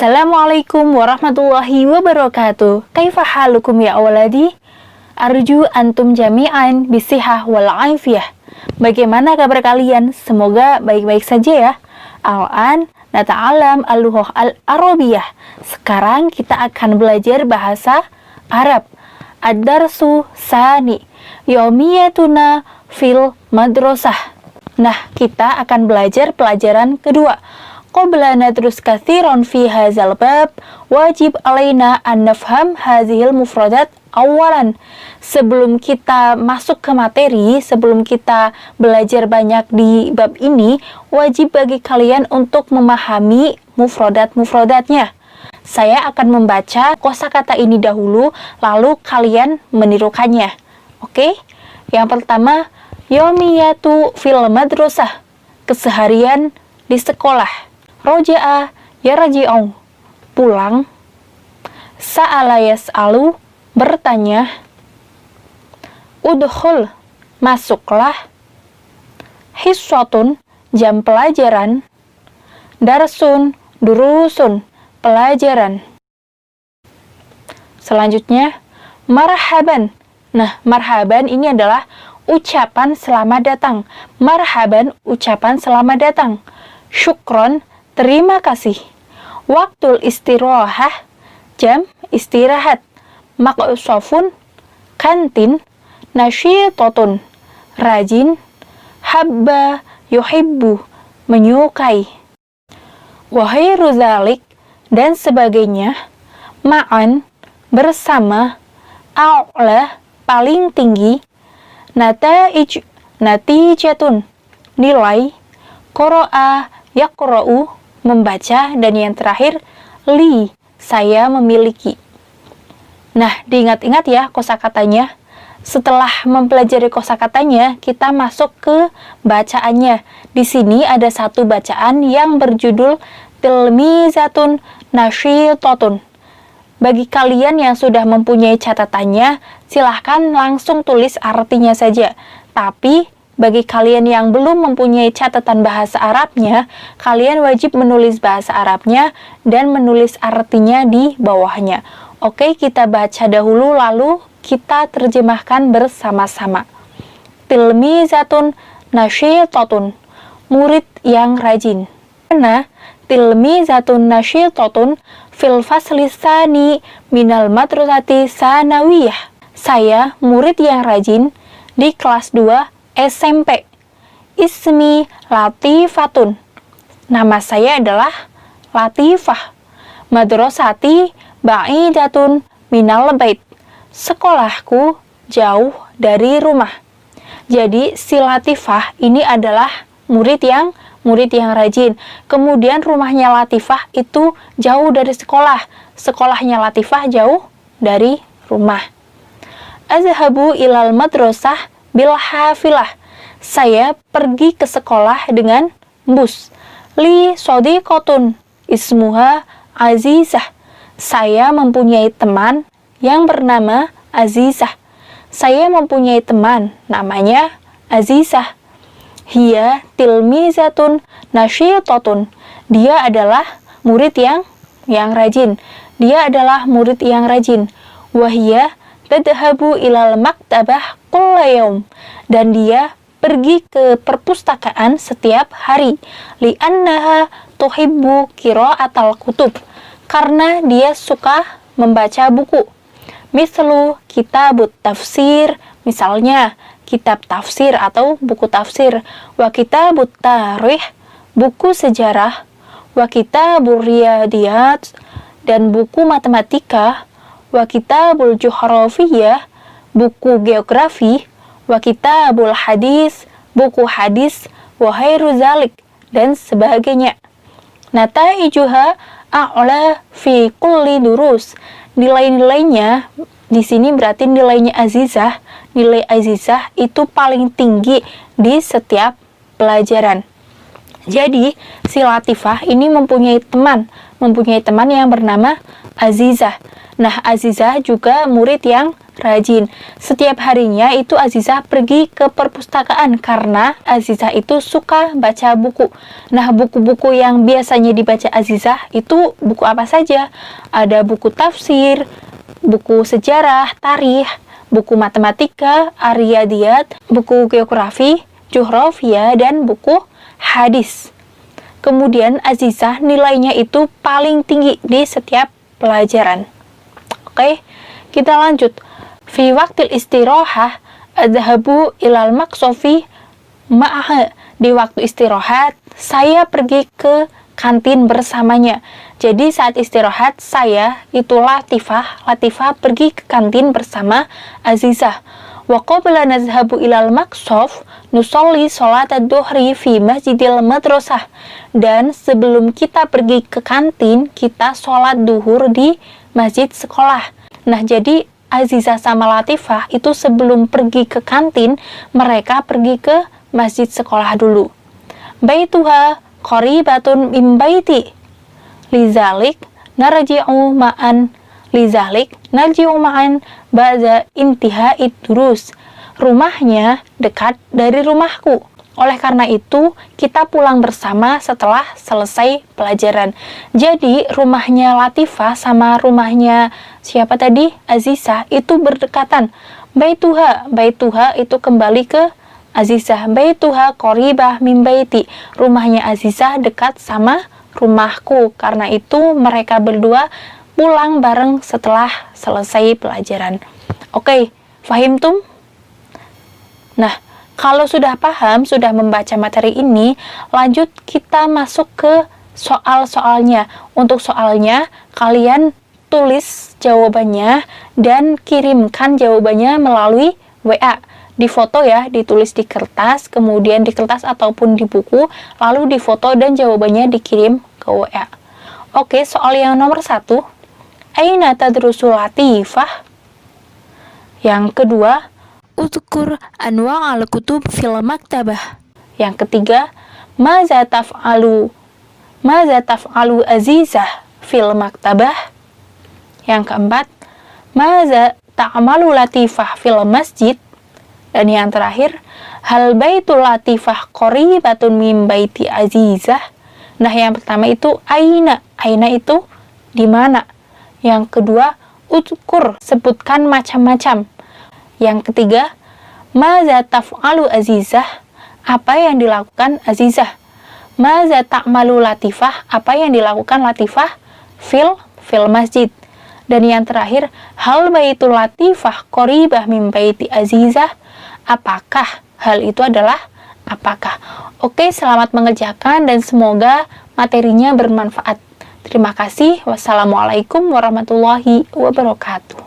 Assalamualaikum warahmatullahi wabarakatuh. Kaifa halukum ya awaladi? Arju antum jami'an bisihah wal afiyah. Bagaimana kabar kalian? Semoga baik-baik saja ya. Al-an nata'alam al-lughah al-arabiyah. Sekarang kita akan belajar bahasa Arab. Ad-darsu sani yawmiyatuna fil madrasah. Nah, kita akan belajar pelajaran kedua. Qabla nadrus katsiran fi hadzal bab, wajib alaina an nafham hadzihil mufradat awalan. Sebelum kita masuk ke materi, sebelum kita belajar banyak di bab ini, wajib bagi kalian untuk memahami mufradat-mufradatnya. Saya akan membaca kosakata ini dahulu, lalu kalian menirukannya. Oke? Yang pertama, yawmiyatu fil madrasah, keseharian di sekolah. Roja'a yarji'u, pulang. Sa'ala yas'alu, bertanya. Udkhul, masuklah. Hissatun, jam pelajaran. Darsun, durusun, pelajaran. Selanjutnya, marhaban. Nah, marhaban ini adalah ucapan selamat datang. Marhaban, ucapan selamat datang. Syukron, terima kasih. Waktul istirahah, jam istirahat. Maqsofun, kantin. Nasyitatun, rajin. Habba, yuhibbu, menyukai. Wahairu dzalik, dan sebagainya. Ma'an, bersama. A'la, paling tinggi. Natijatun, nilai. Qara'a, yaqra'u, membaca. Dan yang terakhir, li, saya memiliki. Nah, diingat-ingat ya kosakatanya. Setelah mempelajari kosakatanya, kita masuk ke bacaannya. Di sini ada satu bacaan yang berjudul tilmizatun nasyitatun. Bagi kalian yang sudah mempunyai catatannya, silahkan langsung tulis artinya saja. Tapi bagi kalian yang belum mempunyai catatan bahasa Arabnya, kalian wajib menulis bahasa Arabnya dan menulis artinya di bawahnya. Oke, kita baca dahulu lalu kita terjemahkan bersama-sama. Tilmizatun nasyitatun, murid yang rajin. Karena tilmizatun nasyitatun fil fasli tsani minal madrasati sanawiyah. Saya murid yang rajin di kelas 2 SMP. Ismi Latifatun. Nama saya adalah Latifah. Madrasati ba'idatun minal bait. Sekolahku jauh dari rumah. Jadi si Latifah ini adalah murid yang rajin. Kemudian rumahnya Latifah itu jauh dari sekolah. Sekolahnya Latifah jauh dari rumah. Azhabu ilal madrasah bil hafilah. Saya pergi ke sekolah dengan bus. Li shadiqatun ismuha Azizah. Saya mempunyai teman yang bernama Azizah. Saya mempunyai teman namanya Azizah. Hiya tilmizatun nasyitatun. Dia adalah murid yang rajin. Dia adalah murid yang rajin. Wahia tadhabu ilal maktabah kulla yaum. Dan dia pergi ke perpustakaan setiap hari. Li'annaha tuhibbu qira'atal kutub. Karena dia suka membaca buku. Mislu kitabut tafsir, misalnya kitab tafsir atau buku tafsir. Wa kitabut tarikh, buku sejarah. Wa kitabur riyadiyat, dan buku matematika. Wa kitabul juhrafiyah, buku geografi. Wa kitabul hadis, buku hadis. Wa khairu zalik, dan sebagainya. Nataijuha a'la fi kulli durus. Nilai-nilainya di sini berarti nilainya Azizah. Nilai Azizah itu paling tinggi di setiap pelajaran. Jadi si Latifah ini mempunyai teman yang bernama Azizah. Nah, Azizah juga murid yang rajin. Setiap harinya itu Azizah pergi ke perpustakaan karena Azizah itu suka baca buku. Nah, buku-buku yang biasanya dibaca Azizah itu buku apa saja? Ada buku tafsir, buku sejarah, tarikh, buku matematika, ariyadiyat, buku geografi, jugrafia, dan buku hadis. Kemudian Azizah nilainya itu paling tinggi di setiap pelajaran. Oke, kita lanjut. Fi waktil istirahah adhabu ilal maksofi ma'aha. Di waktu istirahat, saya pergi ke kantin bersamanya. Jadi saat istirahat, saya itu Latifah pergi ke kantin bersama Azizah. Wa qabla nazhabu ilal maksof nusolli sholat ad-duhri fi masjidil madrasah. Dan sebelum kita pergi ke kantin, kita sholat duhur di masjid sekolah. Nah, jadi Azizah sama Latifah itu sebelum pergi ke kantin, mereka pergi ke masjid sekolah dulu. Baituha qaribatun min baiti. Lizalik narji'u ma'an ba'da intihai durus. Rumahnya dekat dari rumahku. Oleh karena itu, kita pulang bersama setelah selesai pelajaran. Jadi, rumahnya Latifah sama rumahnya siapa tadi? Azizah itu berdekatan. Baituha itu kembali ke Azizah. Baituha qoribah min baiti. Rumahnya Azizah dekat sama rumahku. Karena itu, mereka berdua pulang bareng setelah selesai pelajaran. Oke, fahimtum? Nah, kalau sudah paham, sudah membaca materi ini, lanjut kita masuk ke soal-soalnya. Untuk soalnya, kalian tulis jawabannya dan kirimkan jawabannya melalui WA. Di foto ya, ditulis di kertas, kemudian di kertas ataupun di buku, lalu difoto dan jawabannya dikirim ke WA. Oke, soal yang nomor 1. Aina tadrusul Latifah? Yang kedua, Udkur anwa' al-kutub fil maktabah. Yang ketiga, Maza taf'alu Azizah fil maktabah. Yang keempat, Maza ta'malu Latifah fil masjid. Dan yang terakhir, Hal baitul Latifah qoribatun min baiti Azizah. Nah, yang pertama itu aina itu di mana. Yang kedua, udkur, sebutkan macam-macam. Yang ketiga, maza taf'alu Azizah, apa yang dilakukan Azizah. Maza ta'malu Latifah, apa yang dilakukan Latifah fil masjid. Dan yang terakhir, hal baitul Latifah qoribah min baiti Azizah, apakah hal itu adalah apakah. Oke, selamat mengerjakan dan semoga materinya bermanfaat. Terima kasih. Wassalamualaikum warahmatullahi wabarakatuh.